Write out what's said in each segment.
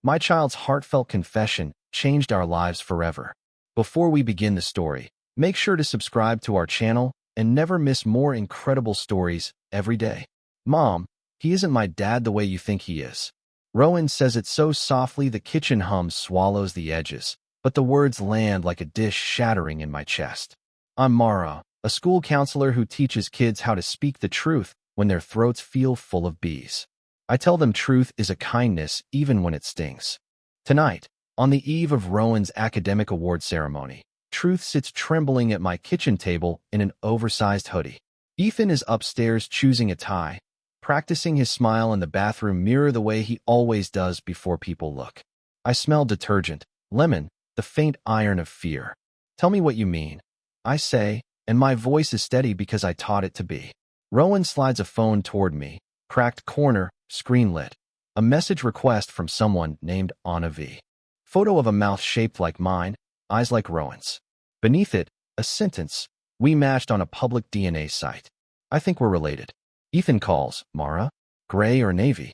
My child's heartfelt confession changed our lives forever. Before we begin the story, make sure to subscribe to our channel and never miss more incredible stories every day. Mom, he isn't my dad the way you think he is. Rowan says it so softly the kitchen hum swallows the edges, but the words land like a dish shattering in my chest. I'm Mara, a school counselor who teaches kids how to speak the truth when their throats feel full of bees. I tell them truth is a kindness even when it stings. Tonight, on the eve of Rowan's academic award ceremony, truth sits trembling at my kitchen table in an oversized hoodie. Ethan is upstairs choosing a tie, practicing his smile in the bathroom mirror the way he always does before people look. I smell detergent, lemon, the faint iron of fear. Tell me what you mean, I say, and my voice is steady because I taught it to be. Rowan slides a phone toward me, cracked corner, screen lit. A message request from someone named Anna V. Photo of a mouth shaped like mine, eyes like Rowan's. Beneath it, a sentence, we matched on a public DNA site. I think we're related. Ethan calls, Mara, gray or navy?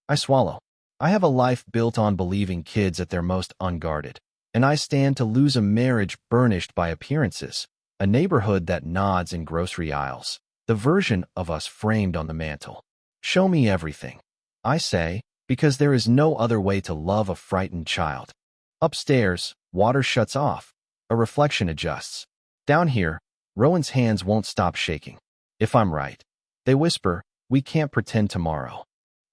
I swallow. I have a life built on believing kids at their most unguarded, and I stand to lose a marriage burnished by appearances, a neighborhood that nods in grocery aisles, the version of us framed on the mantle. Show me everything, I say, because there is no other way to love a frightened child. Upstairs, water shuts off. A reflection adjusts. Down here, Rowan's hands won't stop shaking. If I'm right, they whisper, we can't pretend tomorrow.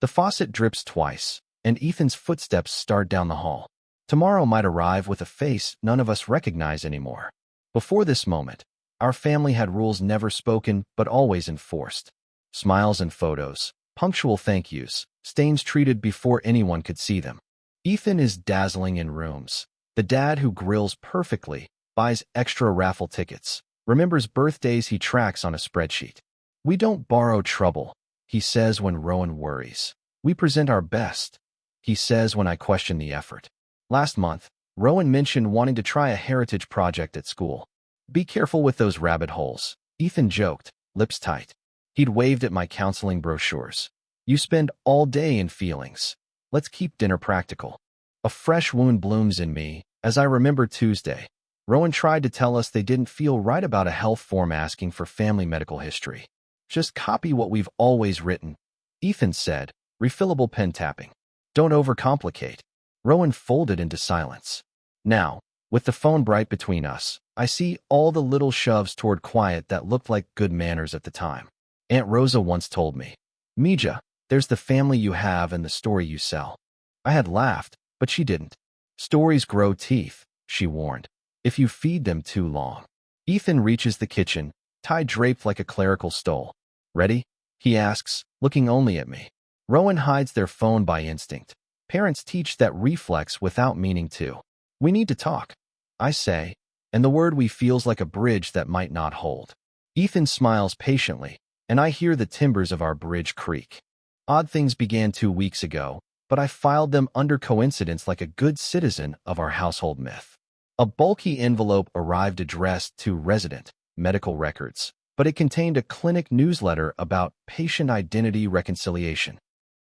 The faucet drips twice, and Ethan's footsteps start down the hall. Tomorrow might arrive with a face none of us recognize anymore. Before this moment, our family had rules never spoken but always enforced. Smiles and photos, punctual thank yous, stains treated before anyone could see them. Ethan is dazzling in rooms. The dad who grills perfectly, buys extra raffle tickets, remembers birthdays he tracks on a spreadsheet. We don't borrow trouble, he says when Rowan worries. We present our best, he says when I question the effort. Last month, Rowan mentioned wanting to try a heritage project at school. Be careful with those rabbit holes, Ethan joked, lips tight. He'd waved at my counseling brochures. You spend all day in feelings. Let's keep dinner practical. A fresh wound blooms in me as I remember Tuesday. Rowan tried to tell us they didn't feel right about a health form asking for family medical history. Just copy what we've always written, Ethan said, refillable pen tapping. Don't overcomplicate. Rowan folded into silence. Now, with the phone bright between us, I see all the little shoves toward quiet that looked like good manners at the time. Aunt Rosa once told me, Mija, there's the family you have and the story you sell. I had laughed, but she didn't. Stories grow teeth, she warned, if you feed them too long. Ethan reaches the kitchen, tie draped like a clerical stole. Ready? He asks, looking only at me. Rowan hides their phone by instinct. Parents teach that reflex without meaning to. We need to talk, I say, and the word we feels like a bridge that might not hold. Ethan smiles patiently, and I hear the timbers of our bridge creak. Odd things began 2 weeks ago, but I filed them under coincidence like a good citizen of our household myth. A bulky envelope arrived addressed to resident medical records, but it contained a clinic newsletter about patient identity reconciliation.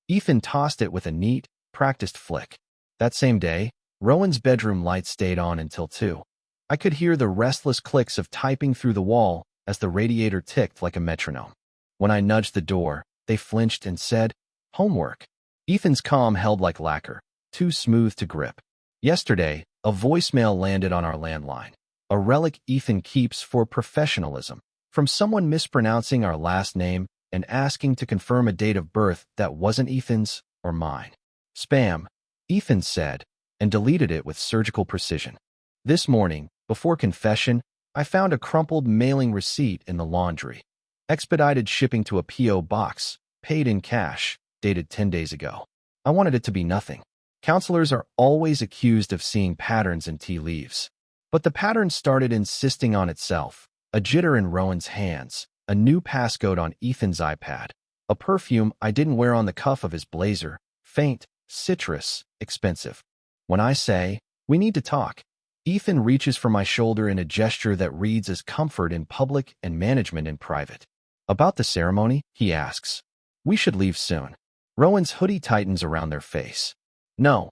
Ethan tossed it with a neat, practiced flick. That same day, Rowan's bedroom light stayed on until 2. I could hear the restless clicks of typing through the wall as the radiator ticked like a metronome. When I nudged the door, they flinched and said, homework. Ethan's calm held like lacquer, too smooth to grip. Yesterday, a voicemail landed on our landline, a relic Ethan keeps for professionalism, from someone mispronouncing our last name and asking to confirm a date of birth that wasn't Ethan's or mine. Spam, Ethan said, and deleted it with surgical precision. This morning, before confession, I found a crumpled mailing receipt in the laundry. Expedited shipping to a P.O. box, paid in cash, dated 10 days ago. I wanted it to be nothing. Counselors are always accused of seeing patterns in tea leaves. But the pattern started insisting on itself, a jitter in Rowan's hands, a new passcode on Ethan's iPad, a perfume I didn't wear on the cuff of his blazer, faint, citrus, expensive. When I say, we need to talk, Ethan reaches for my shoulder in a gesture that reads as comfort in public and management in private. About the ceremony, he asks. We should leave soon. Rowan's hoodie tightens around their face. No,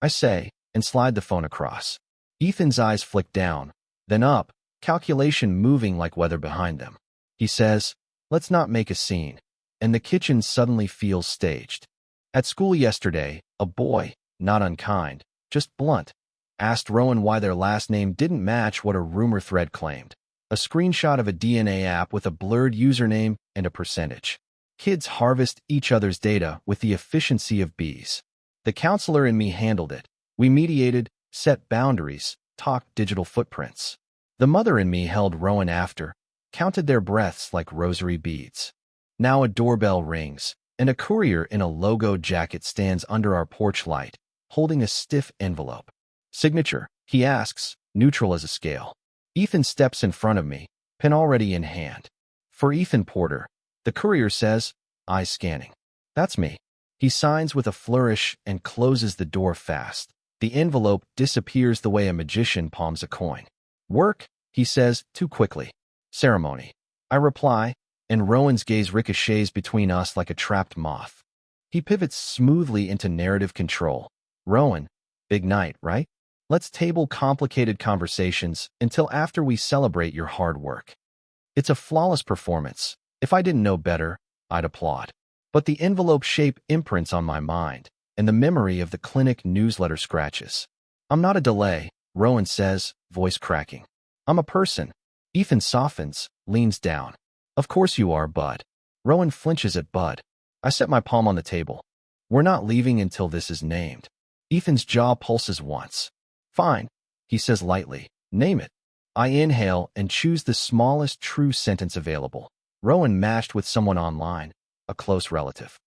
I say, and slide the phone across. Ethan's eyes flick down, then up, calculation moving like weather behind them. He says, "Let's not make a scene." And the kitchen suddenly feels staged. At school yesterday, a boy, not unkind, just blunt, asked Rowan why their last name didn't match what a rumor thread claimed. A screenshot of a DNA app with a blurred username and a percentage. Kids harvest each other's data with the efficiency of bees. The counselor and me handled it. We mediated, set boundaries, talked digital footprints. The mother and me held Rowan after, counted their breaths like rosary beads. Now a doorbell rings, and a courier in a logo jacket stands under our porch light, holding a stiff envelope. "Signature?" he asks, neutral as a scale. Ethan steps in front of me, pen already in hand. "For Ethan Porter," the courier says, eyes scanning. "That's me." He signs with a flourish and closes the door fast. The envelope disappears the way a magician palms a coin. "Work," he says, too quickly. "Ceremony," I reply, and Rowan's gaze ricochets between us like a trapped moth. He pivots smoothly into narrative control. "Rowan, big night, right? Let's table complicated conversations until after we celebrate your hard work." It's a flawless performance. If I didn't know better, I'd applaud. But the envelope shape imprints on my mind, and the memory of the clinic newsletter scratches. "I'm not a delay," Rowan says, voice cracking. "I'm a person." Ethan softens, leans down. "Of course you are, Bud." Rowan flinches at Bud. I set my palm on the table. "We're not leaving until this is named." Ethan's jaw pulses once. "Fine," he says lightly. "Name it." I inhale and choose the smallest true sentence available. Rowan matched with someone online, a close relative.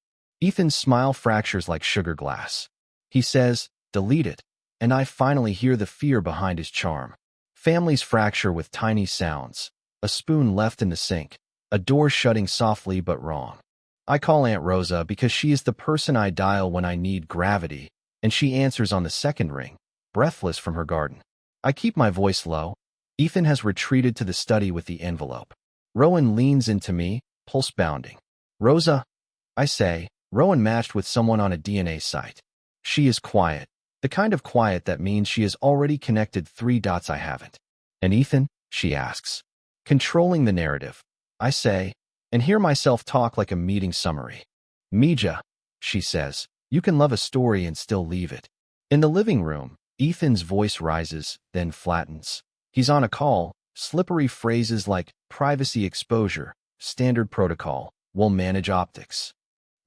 Ethan's smile fractures like sugar glass. He says, "Delete it," and I finally hear the fear behind his charm. Families fracture with tiny sounds. A spoon left in the sink. A door shutting softly but wrong. I call Aunt Rosa because she is the person I dial when I need gravity, and she answers on the second ring, breathless from her garden. I keep my voice low. Ethan has retreated to the study with the envelope. Rowan leans into me, pulse bounding. "Rosa," I say. Rowan matched with someone on a DNA site. She is quiet, the kind of quiet that means she has already connected 3 dots I haven't. "And Ethan?" she asks. Controlling the narrative, I say, and hear myself talk like a meeting summary. "Mija," she says, "you can love a story and still leave it." In the living room, Ethan's voice rises, then flattens. He's on a call, slippery phrases like privacy exposure, standard protocol, we'll manage optics.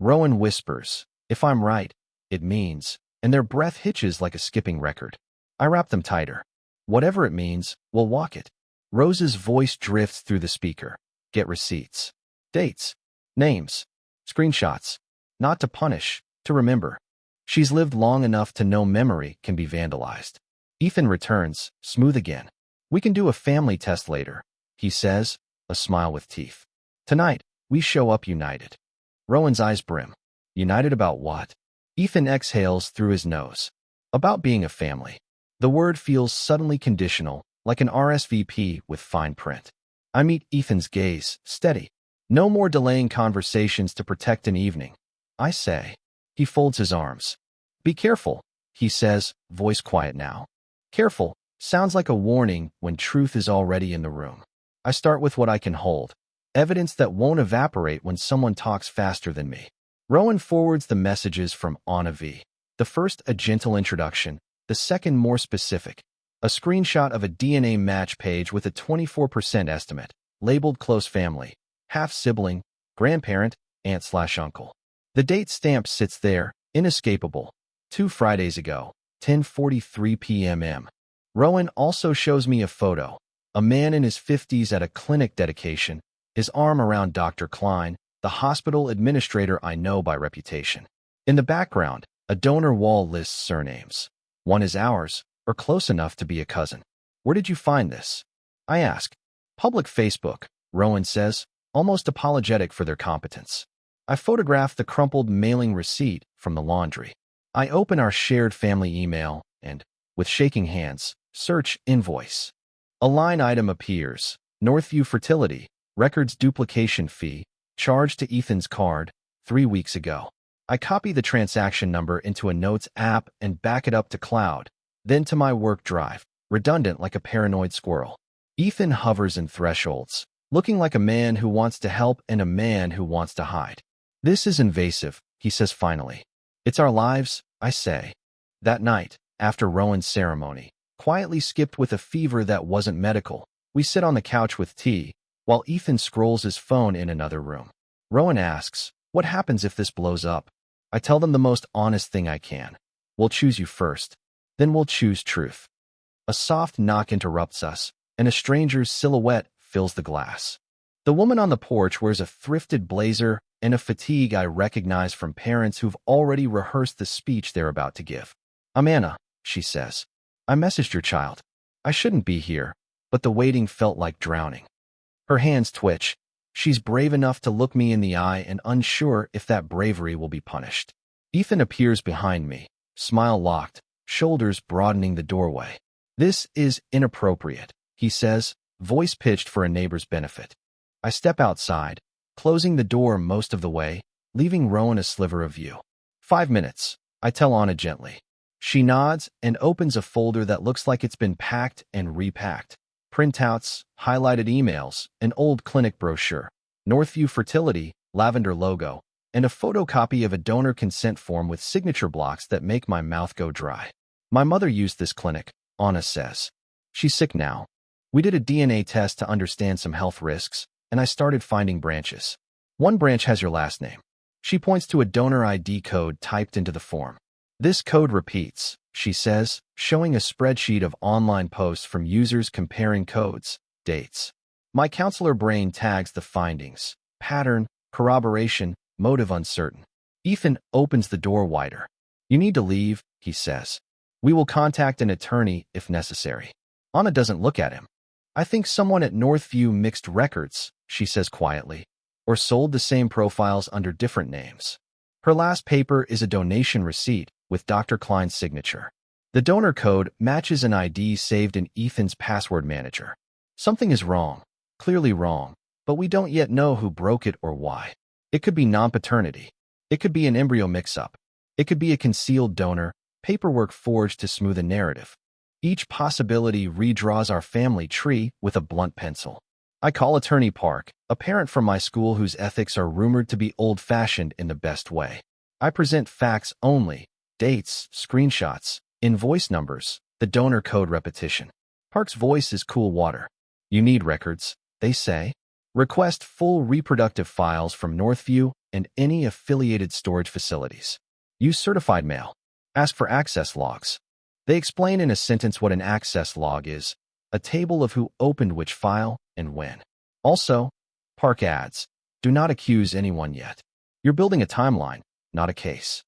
Rowan whispers, "If I'm right, it means," and their breath hitches like a skipping record. I wrap them tighter. "Whatever it means, we'll walk it." Rose's voice drifts through the speaker. "Get receipts. Dates. Names. Screenshots. Not to punish, to remember." She's lived long enough to know memory can be vandalized. Ethan returns, smooth again. "We can do a family test later," he says, a smile with teeth. "Tonight, we show up united." Rowan's eyes brim. United about what? Ethan exhales through his nose. "About being a family." The word feels suddenly conditional, like an RSVP with fine print. I meet Ethan's gaze, steady. "No more delaying conversations to protect an evening," I say. He folds his arms. "Be careful," he says, voice quiet now. Careful sounds like a warning when truth is already in the room. I start with what I can hold. Evidence that won't evaporate when someone talks faster than me. Rowan forwards the messages from Anna V. The first a gentle introduction, the second more specific. A screenshot of a DNA match page with a 24% estimate, labeled close family, half-sibling, grandparent, aunt/uncle. The date stamp sits there, inescapable. 2 Fridays ago, 10:43 p.m. Rowan also shows me a photo. A man in his 50s at a clinic dedication, his arm around Dr. Klein, the hospital administrator I know by reputation. In the background, a donor wall lists surnames. One is ours, or close enough to be a cousin. "Where did you find this?" I ask. "Public Facebook," Rowan says, almost apologetic for their competence. I photograph the crumpled mailing receipt from the laundry. I open our shared family email and, with shaking hands, search invoice. A line item appears. Northview Fertility, records duplication fee, charged to Ethan's card, 3 weeks ago. I copy the transaction number into a notes app and back it up to cloud, then to my work drive, redundant like a paranoid squirrel. Ethan hovers in thresholds, looking like a man who wants to help and a man who wants to hide. This is invasive, he says finally. It's our lives, I say. That night, after Rowan's ceremony, quietly skipped with a fever that wasn't medical, we sit on the couch with tea, while Ethan scrolls his phone in another room. Rowan asks, "What happens if this blows up?" I tell them the most honest thing I can. We'll choose you first. Then we'll choose truth. A soft knock interrupts us, and a stranger's silhouette fills the glass. The woman on the porch wears a thrifted blazer and a fatigue I recognize from parents who've already rehearsed the speech they're about to give. "I'm Anna," she says. "I messaged your child. I shouldn't be here, but the waiting felt like drowning." Her hands twitch. She's brave enough to look me in the eye and unsure if that bravery will be punished. Ethan appears behind me, smile locked, shoulders broadening the doorway. "This is inappropriate," he says, voice pitched for a neighbor's benefit. I step outside, closing the door most of the way, leaving Rowan a sliver of view. 5 minutes, I tell Anna gently. She nods and opens a folder that looks like it's been packed and repacked. Printouts, highlighted emails, an old clinic brochure, Northview Fertility, lavender logo, and a photocopy of a donor consent form with signature blocks that make my mouth go dry. "My mother used this clinic," Anna says. "She's sick now. We did a DNA test to understand some health risks, and I started finding branches. One branch has your last name." She points to a donor ID code typed into the form. "This code repeats," she says, showing a spreadsheet of online posts from users comparing codes, dates. My counselor brain tags the findings: pattern, corroboration, motive uncertain. Ethan opens the door wider. "You need to leave," he says. "We will contact an attorney if necessary." Anna doesn't look at him. "I think someone at Northview mixed records," she says quietly, "or sold the same profiles under different names." Her last paper is a donation receipt with Dr. Klein's signature. The donor code matches an ID saved in Ethan's password manager. Something is wrong, clearly wrong, but we don't yet know who broke it or why. It could be non-paternity. It could be an embryo mix-up. It could be a concealed donor, paperwork forged to smooth a narrative. Each possibility redraws our family tree with a blunt pencil. I call Attorney Park, a parent from my school whose ethics are rumored to be old-fashioned in the best way. I present facts only, dates, screenshots, invoice numbers, the donor code repetition. Park's voice is cool water. "You need records," they say. "Request full reproductive files from Northview and any affiliated storage facilities. Use certified mail. Ask for access logs." They explain in a sentence what an access log is: a table of who opened which file and when. Also, Park adds, "Do not accuse anyone yet. You're building a timeline, not a case."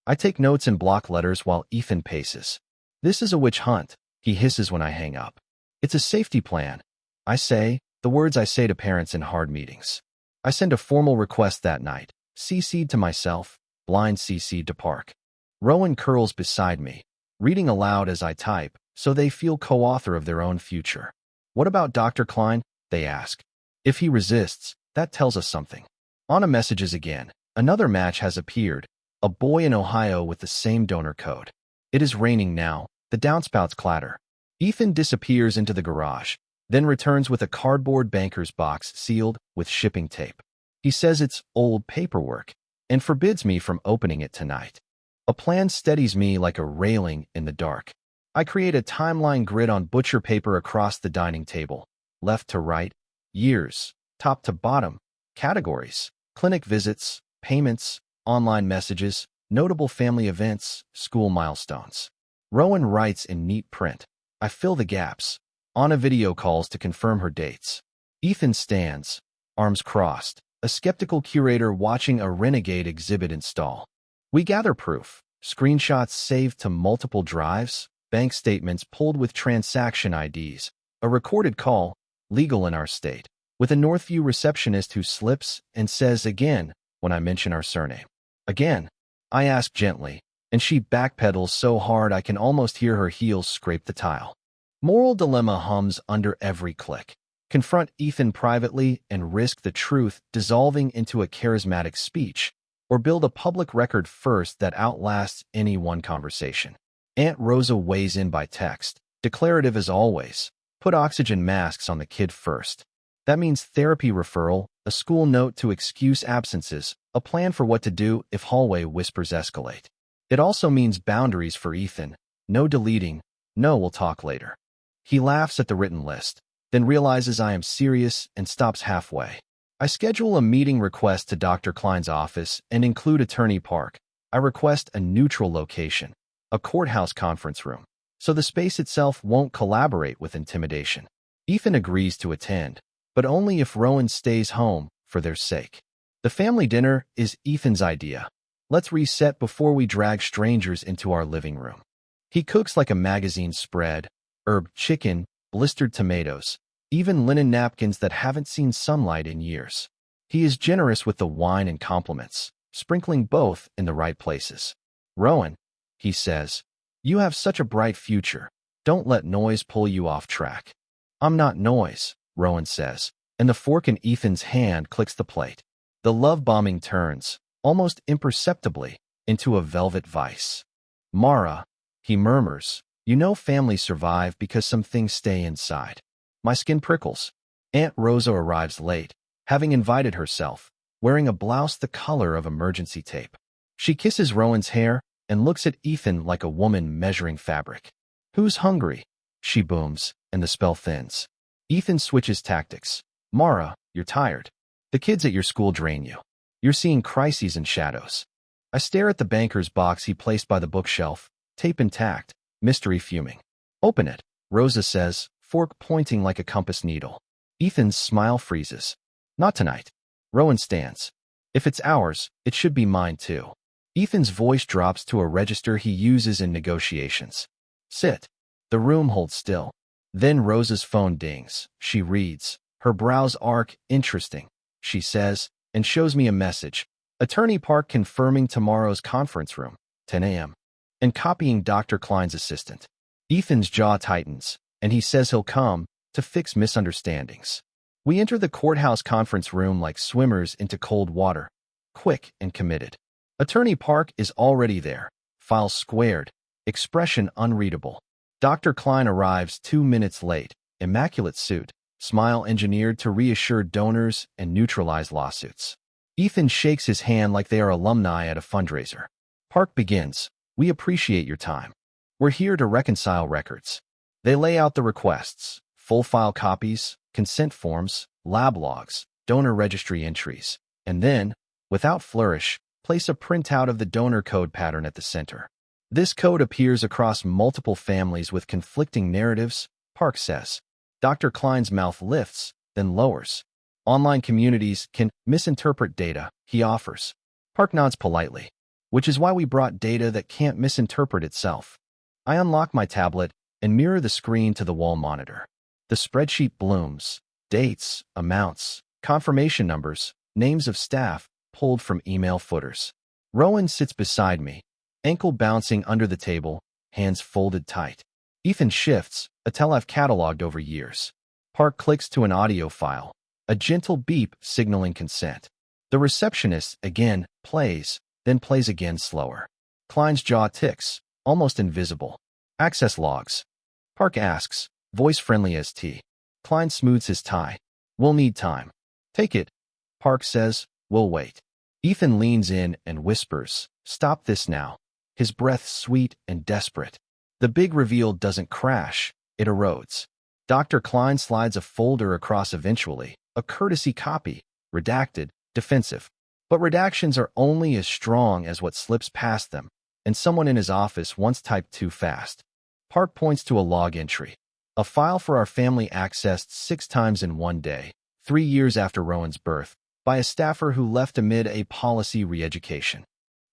I take notes in block letters while Ethan paces. "This is a witch hunt," he hisses when I hang up. "It's a safety plan," I say, the words I say to parents in hard meetings. I send a formal request that night, CC'd to myself, blind CC'd to Park. Rowan curls beside me, reading aloud as I type, so they feel co-author of their own future. "What about Dr. Klein?" they ask. "If he resists, that tells us something." Anna messages again. Another match has appeared, a boy in Ohio with the same donor code. It is raining now, the downspouts clatter. Ethan disappears into the garage, then returns with a cardboard banker's box sealed with shipping tape. He says it's old paperwork and forbids me from opening it tonight. A plan steadies me like a railing in the dark. I create a timeline grid on butcher paper across the dining table, left to right, years, top to bottom, categories, clinic visits, payments, online messages, notable family events, school milestones. Rowan writes in neat print. I fill the gaps. Anna video calls to confirm her dates. Ethan stands, arms crossed, a skeptical curator watching a renegade exhibit install. We gather proof, screenshots saved to multiple drives, bank statements pulled with transaction IDs, a recorded call, legal in our state, with a Northview receptionist who slips and says again when I mention our surname. Again, I ask gently, and she backpedals so hard I can almost hear her heels scrape the tile. Moral dilemma hums under every click. Confront Ethan privately and risk the truth dissolving into a charismatic speech, or build a public record first that outlasts any one conversation. Aunt Rosa weighs in by text, declarative as always. Put oxygen masks on the kid first. That means therapy referral, a school note to excuse absences, a plan for what to do if hallway whispers escalate. It also means boundaries for Ethan. No deleting, no we'll talk later. He laughs at the written list, then realizes I am serious and stops halfway. I schedule a meeting request to Dr. Klein's office and include Attorney Park. I request a neutral location, a courthouse conference room, so the space itself won't collaborate with intimidation. Ethan agrees to attend, but only if Rowan stays home for their sake. The family dinner is Ethan's idea. Let's reset before we drag strangers into our living room. He cooks like a magazine spread, herb chicken, blistered tomatoes, even linen napkins that haven't seen sunlight in years. He is generous with the wine and compliments, sprinkling both in the right places. Rowan, he says, you have such a bright future. Don't let noise pull you off track. I'm not noise, Rowan says, and the fork in Ethan's hand clicks the plate. The love bombing turns, almost imperceptibly, into a velvet vice. Mara, he murmurs, you know families survive because some things stay inside. My skin prickles. Aunt Rosa arrives late, having invited herself, wearing a blouse the color of emergency tape. She kisses Rowan's hair and looks at Ethan like a woman measuring fabric. Who's hungry? She booms, and the spell thins. Ethan switches tactics. Mara, you're tired. The kids at your school drain you. You're seeing crises and shadows. I stare at the banker's box he placed by the bookshelf, tape intact, mystery fuming. Open it, Rosa says, fork pointing like a compass needle. Ethan's smile freezes. Not tonight. Rowan stands. If it's ours, it should be mine too. Ethan's voice drops to a register he uses in negotiations. Sit. The room holds still. Then Rosa's phone dings. She reads. Her brows arc. Interesting, she says, and shows me a message. Attorney Park confirming tomorrow's conference room, 10 a.m., and copying Dr. Klein's assistant. Ethan's jaw tightens, and he says he'll come to fix misunderstandings. We enter the courthouse conference room like swimmers into cold water, quick and committed. Attorney Park is already there, files squared, expression unreadable. Dr. Klein arrives 2 minutes late, immaculate suit, smile engineered to reassure donors and neutralize lawsuits. Ethan shakes his hand like they are alumni at a fundraiser. Park begins. We appreciate your time. We're here to reconcile records. They lay out the requests, full file copies, consent forms, lab logs, donor registry entries, and then, without flourish, place a printout of the donor code pattern at the center. This code appears across multiple families with conflicting narratives, Park says. Dr. Klein's mouth lifts, then lowers. Online communities can misinterpret data, he offers. Park nods politely, which is why we brought data that can't misinterpret itself. I unlock my tablet and mirror the screen to the wall monitor. The spreadsheet blooms. Dates, amounts, confirmation numbers, names of staff, pulled from email footers. Rowan sits beside me, ankle bouncing under the table, hands folded tight. Ethan shifts, a tell I've cataloged over years. Park clicks to an audio file, a gentle beep signaling consent. The receptionist, again, plays, then plays again slower. Klein's jaw ticks, almost invisible. Access logs. Park asks, voice friendly as tea. Klein smooths his tie. We'll need time. Take it. Park says, we'll wait. Ethan leans in and whispers, stop this now. His breath sweet and desperate. The big reveal doesn't crash, it erodes. Dr. Klein slides a folder across eventually, a courtesy copy, redacted, defensive. But redactions are only as strong as what slips past them, and someone in his office once typed too fast. Park points to a log entry. A file for our family accessed 6 times in one day, 3 years after Rowan's birth, by a staffer who left amid a policy re-education.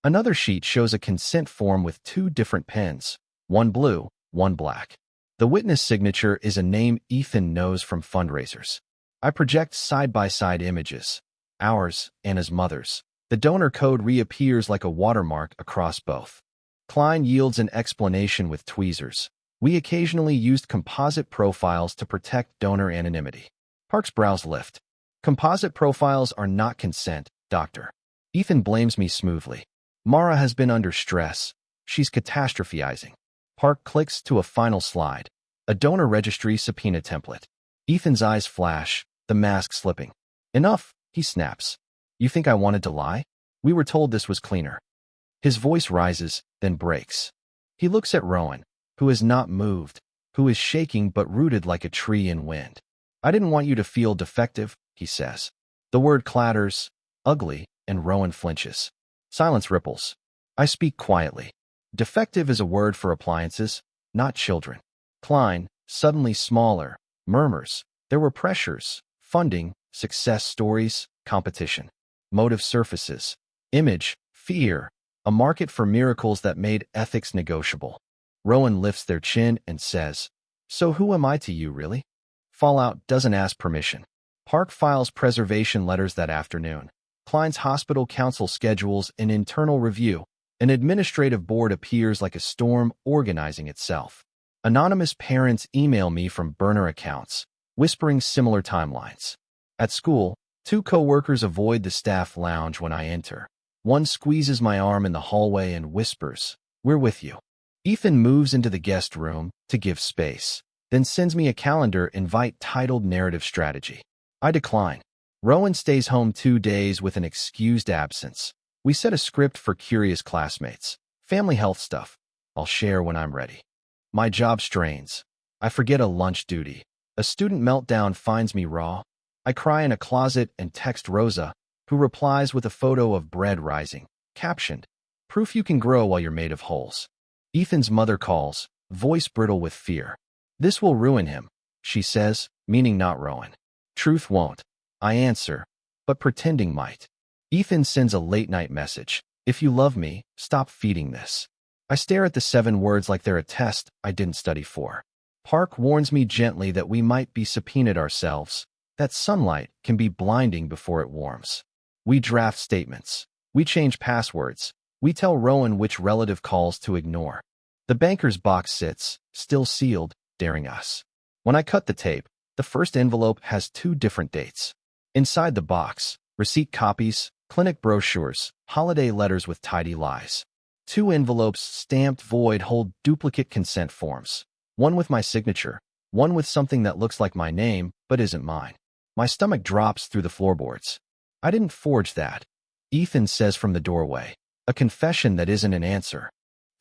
Another sheet shows a consent form with 2 different pens, one blue, one black. The witness signature is a name Ethan knows from fundraisers. I project side-by-side images. Ours, and his mother's. The donor code reappears like a watermark across both. Klein yields an explanation with tweezers. We occasionally used composite profiles to protect donor anonymity. Park's brows lift. Composite profiles are not consent, doctor. Ethan blames me smoothly. Mara has been under stress. She's catastrophizing. Park clicks to a final slide. A donor registry subpoena template. Ethan's eyes flash, the mask slipping. Enough, he snaps. You think I wanted to lie? We were told this was cleaner. His voice rises, then breaks. He looks at Rowan, who has not moved, who is shaking but rooted like a tree in wind. I didn't want you to feel defective, he says. The word clatters, ugly, and Rowan flinches. Silence ripples. I speak quietly. Defective is a word for appliances, not children. Klein, suddenly smaller, murmurs. There were pressures, funding, success stories, competition. Motive surfaces. Image, fear, a market for miracles that made ethics negotiable. Rowan lifts their chin and says, So who am I to you, really? Fallout doesn't ask permission. Park files preservation letters that afternoon. Klein's hospital council schedules an internal review. An administrative board appears like a storm organizing itself. Anonymous parents email me from burner accounts, whispering similar timelines. At school, 2 co-workers avoid the staff lounge when I enter. One squeezes my arm in the hallway and whispers, We're with you. Ethan moves into the guest room to give space, then sends me a calendar invite titled Narrative Strategy. I decline. Rowan stays home 2 days with an excused absence. We set a script for curious classmates. Family health stuff. I'll share when I'm ready. My job strains. I forget a lunch duty. A student meltdown finds me raw. I cry in a closet and text Rosa, who replies with a photo of bread rising, captioned, Proof you can grow while you're made of holes. Ethan's mother calls, voice brittle with fear. This will ruin him, she says, meaning not Rowan. Truth won't. I answer, but pretending might. Ethan sends a late-night message. If you love me, stop feeding this. I stare at the 7 words like they're a test I didn't study for. Park warns me gently that we might be subpoenaed ourselves, that sunlight can be blinding before it warms. We draft statements. We change passwords. We tell Rowan which relative calls to ignore. The banker's box sits, still sealed, daring us. When I cut the tape, the first envelope has 2 different dates. Inside the box, receipt copies, clinic brochures, holiday letters with tidy lies. 2 envelopes stamped void hold duplicate consent forms. One with my signature, one with something that looks like my name but isn't mine. My stomach drops through the floorboards. I didn't forge that. Ethan says from the doorway. A confession that isn't an answer.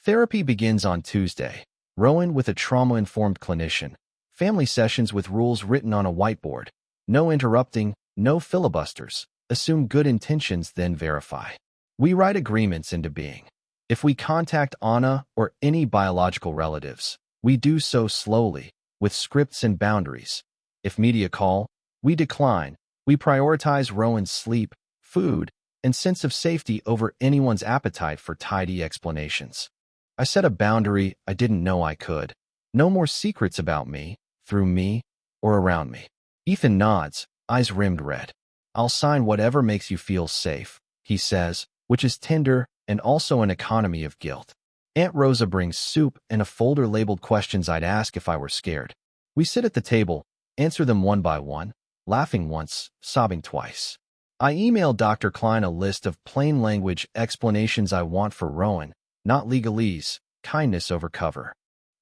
Therapy begins on Tuesday. Rowan with a trauma-informed clinician. Family sessions with rules written on a whiteboard. No interrupting, no filibusters. Assume good intentions, then verify. We write agreements into being. If we contact Anna or any biological relatives, we do so slowly, with scripts and boundaries. If media call, we decline. We prioritize Rowan's sleep, food, and sense of safety over anyone's appetite for tidy explanations. I set a boundary I didn't know I could. No more secrets about me, through me, or around me. Ethan nods, eyes rimmed red. I'll sign whatever makes you feel safe, he says, which is tender and also an economy of guilt. Aunt Rosa brings soup and a folder labeled questions I'd ask if I were scared. We sit at the table, answer them one by one, laughing once, sobbing twice. I email Dr. Klein a list of plain language explanations I want for Rowan, not legalese, kindness over cover.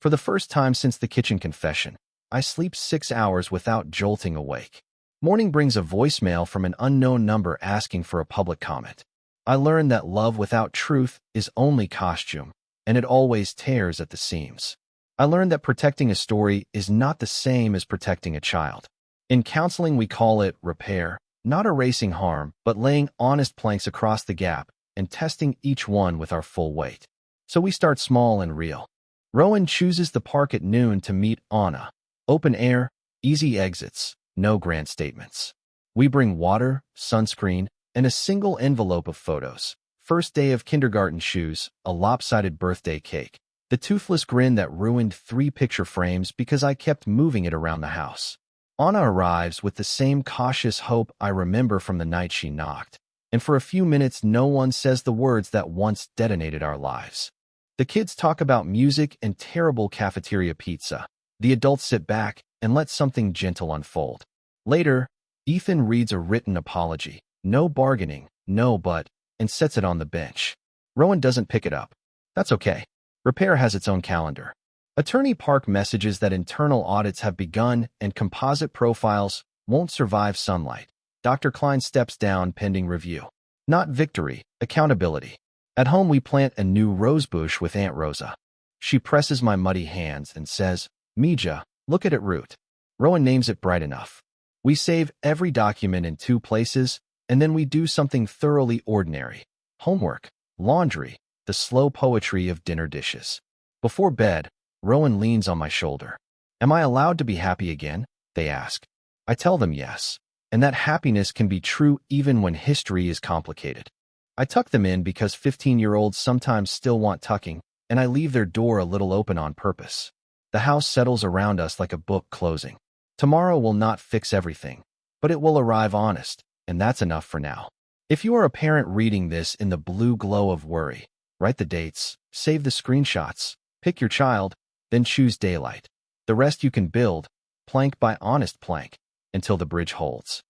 For the first time since the kitchen confession, I sleep 6 hours without jolting awake. Morning brings a voicemail from an unknown number asking for a public comment. I learn that love without truth is only costume, and it always tears at the seams. I learned that protecting a story is not the same as protecting a child. In counseling, we call it repair, not erasing harm, but laying honest planks across the gap and testing each one with our full weight. So we start small and real. Rowan chooses the park at noon to meet Anna. Open air, easy exits, no grand statements. We bring water, sunscreen, and a single envelope of photos. First day of kindergarten shoes, a lopsided birthday cake, the toothless grin that ruined 3 picture frames because I kept moving it around the house. Anna arrives with the same cautious hope I remember from the night she knocked, and for a few minutes no one says the words that once detonated our lives. The kids talk about music and terrible cafeteria pizza. The adults sit back and let something gentle unfold. Later, Ethan reads a written apology. No bargaining, no but, and sets it on the bench. Rowan doesn't pick it up. That's okay. Repair has its own calendar. Attorney Park messages that internal audits have begun and composite profiles won't survive sunlight. Dr. Klein steps down pending review. Not victory, accountability. At home, we plant a new rosebush with Aunt Rosa. She presses my muddy hands and says, Mija, look at it root. Rowan names it bright enough. We save every document in 2 places, and then we do something thoroughly ordinary. Homework, laundry, the slow poetry of dinner dishes. Before bed, Rowan leans on my shoulder. Am I allowed to be happy again? They ask. I tell them yes, and that happiness can be true even when history is complicated. I tuck them in because 15-year-olds sometimes still want tucking, and I leave their door a little open on purpose. The house settles around us like a book closing. Tomorrow will not fix everything, but it will arrive honest, and that's enough for now. If you are a parent reading this in the blue glow of worry, write the dates, save the screenshots, pick your child, then choose daylight. The rest you can build, plank by honest plank, until the bridge holds.